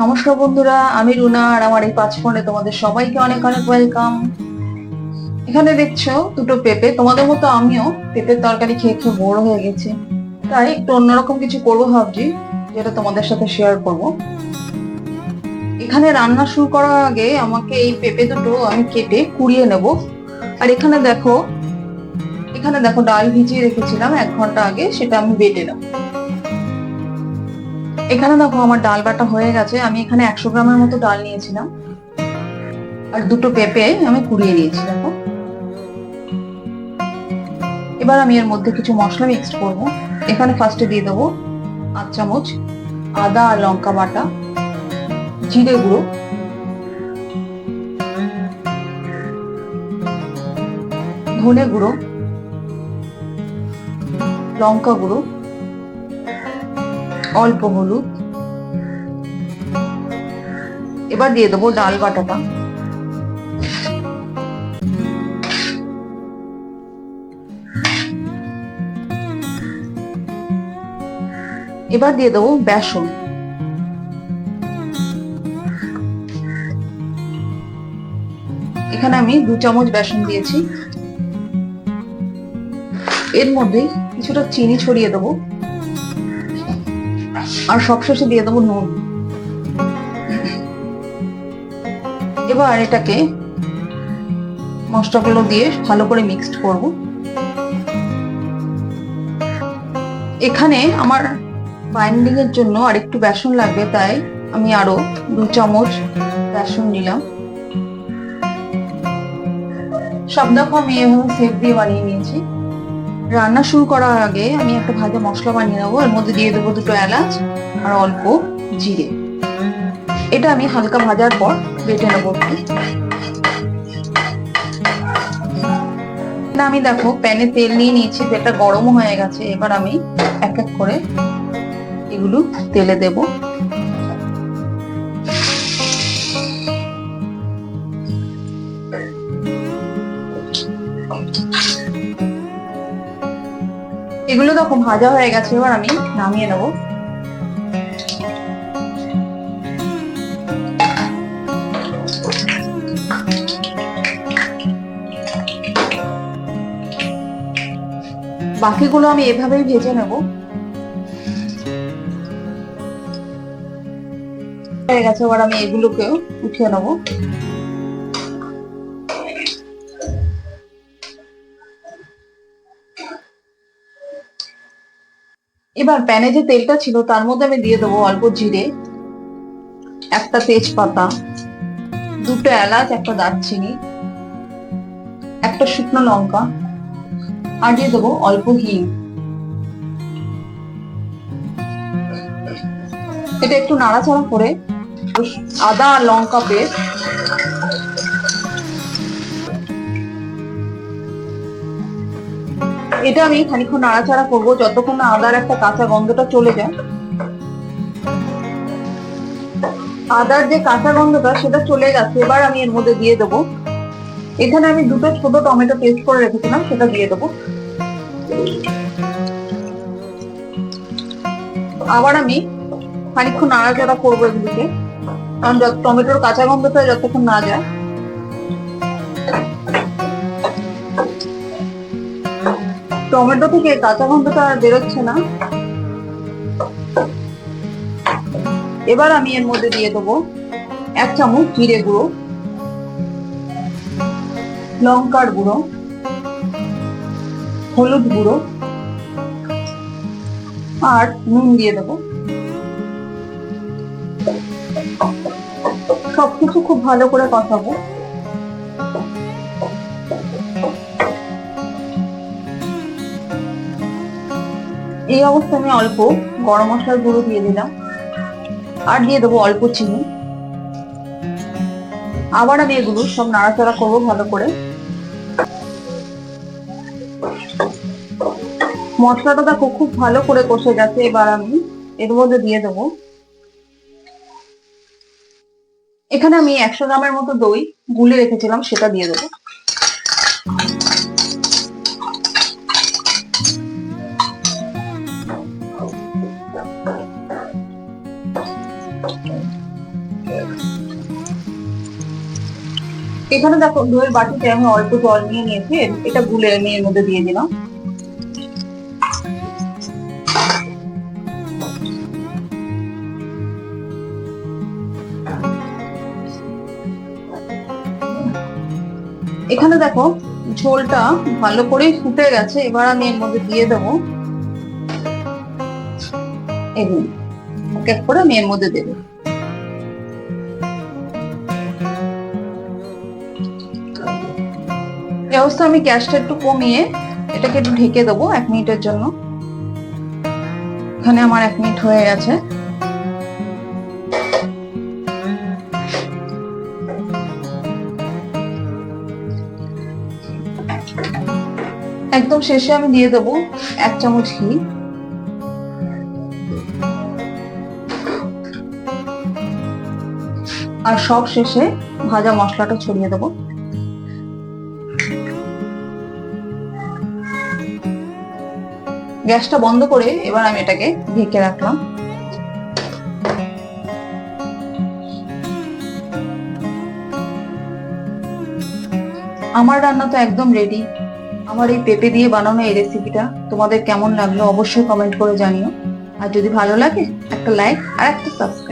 নমস্কার বন্ধুরা, আমি রুনা আর আমার এই পাঁচফোড়নে তোমাদের সবাইকে অনেক অনেক ওয়েলকাম। এখানে দেখছো দুটো পেঁপে। তোমাদের মতো আমিও পেঁপের তরকারি খেয়ে খেয়ে বোর হয়ে গেছি, তাই একটু অন্যরকম কিছু করবো ভাবছি, যেটা তোমাদের সাথে শেয়ার করব। এখানে রান্না শুরু করার আগে আমাকে এই পেঁপে দুটো আমি কেটে কুড়িয়ে নেব। আর এখানে দেখো ডাল ভিজিয়ে রেখেছিলাম 1 ঘন্টা আগে, সেটা আমি বেটে নেব। এখানে দেখো আমার ডাল বাটা হয়ে গেছে। আমি এখানে 100 গ্রামের মতো ডাল নিয়েছিলাম, আর দুটো পেঁপে আমি কুড়িয়ে নিয়েছি। দেখো, এবার আমি এর মধ্যে কিছু মশলা মিক্স করব। এখানে ফার্স্টে দিয়ে দেবো 8 চামচ আদা আর লঙ্কা বাটা, জিরে গুঁড়ো, ধনে গুঁড়ো, লঙ্কা গুঁড়ো, অল্প হলুদ। এবার দিয়ে দেবো ডাল বাটাটা। এবার দিয়ে দেবো বেসন। এখানে আমি 2 চামচ বেসন দিয়েছি। এর মধ্যে কিছুটা চিনি ছড়িয়ে দেবো, আর সবশেষে দিয়ে দেবো নুন। এবার এটাকে মশলাগুলো দিয়ে ভালো করে মিক্সড করব। এখানে আমার বাইন্ডিং এর জন্য আর একটু বেসন লাগবে, তাই আমি আরো 2 চামচ বেসন নিলাম। সব দেখো আমি এভাবে শেপ দিয়ে বানিয়ে নিয়েছি। রান্না শুরু করার আগে আমি একটা ভাজা মশলা বানিয়ে নেবো। এর মধ্যে দিয়ে দেবো 2টো এলাচ আর অল্প জিরে। এটা আমি হালকা ভাজার পর বেটে নেবো। না, আমি দেখো প্যানে তেল নিয়ে নিয়েছি, তেলটা গরম হয়ে গেছে। এবার আমি এক এক করে এগুলো তেলে দেব। এগুলো দেখো ভাজা হয়ে গেছে, এবার আমি নামিয়ে নেব। বাকিগুলো আমি এভাবেই ভেজে নেব। হয়ে গেছে, এবার আমি এগুলোকেও উঠিয়ে নেব। এবার প্যানে যে তেলটা ছিল তার মধ্যে আমি দিয়ে দেবো অল্প জিরে, একটা তেজপাতা, 2টো এলাচ, একটা দারচিনি, একটা শুকনো লঙ্কা, আর দিয়ে দেবো অল্প হিং। এটা একটু নাড়াচাড়া করে আদা আর লঙ্কা পেস্ট, এটা আমি খানিকক্ষণ নাড়াচাড়া করবো যতক্ষণ না আদার একটা কাঁচা গন্ধটা চলে যায়। আদার যে কাঁচা গন্ধটা সেটা চলে গেছে। এবার আমি এর মধ্যে দিয়ে দেবো, এখানে আমি 2টো ছোট টমেটো পেস্ট করে রেখেছিলাম, সেটা দিয়ে দেবো। আবার আমি খানিকক্ষণ নাড়াচাড়া করবো এগুলিকে, কারণ টমেটোর কাঁচা গন্ধটা যতক্ষণ না যায়। টমেটো থেকে কাঁচা গন্ধটা আর বেরোচ্ছে না। এবার আমি এর মধ্যে দিয়ে দেবো 1 চামচ জিরে গুঁড়ো, লঙ্কার গুঁড়ো, হলুদ গুঁড়ো, আর নুন দিয়ে দেবো। সবকিছু খুব ভালো করে কষাবো। এই অবস্থায় আমি অল্প গরম মশলার গুঁড়ো দিয়ে দিলাম, আর দিয়ে দেবো অল্প চিনি। আবার আমি এগুলো সব নাড়াচাড়া করবো ভালো করে। মশলাটা দেখো খুব ভালো করে কষে গেছে। এবার আমি এর মধ্যে দিয়ে দেবো, এখানে আমি 100 গ্রামের মতো দই গুলে রেখেছিলাম, সেটা দিয়ে দেবো। এখানে দেখো দইয়ের বাটিতে আমি অল্প জল নিয়ে নিয়েছি, এটা গুলে আমি এর মধ্যে দিয়ে দিলাম। এখানে দেখো ঝোলটা ভালো করে ফুটে গেছে, এবার আমি এর মধ্যে দিয়ে দেবো এগুলো, এক এক করে আমি এর মধ্যে দেবো। এই অবস্থা আমি গ্যাসটা একটু কমিয়ে এটাকে একটু ঢেকে দেবো 1 মিনিটের জন্য। এখানে আমার 1 মিনিট হয়ে গেছে। একদম শেষে আমি দিয়ে দেবো 1 চামচ ঘি। আর সব শেষে ভাজা মশলাটা ছড়িয়ে দেবো। গ্যাসটা বন্ধ করে এবার আমি এটাকে ঢেকে রাখলাম। আমার রান্না তো একদম রেডি। আমার এই পেঁপে দিয়ে বানানো এই রেসিপিটা তোমাদের কেমন লাগলো অবশ্যই কমেন্ট করে জানিও। আর যদি ভালো লাগে একটা লাইক আর একটা সাবস্ক্রাইব।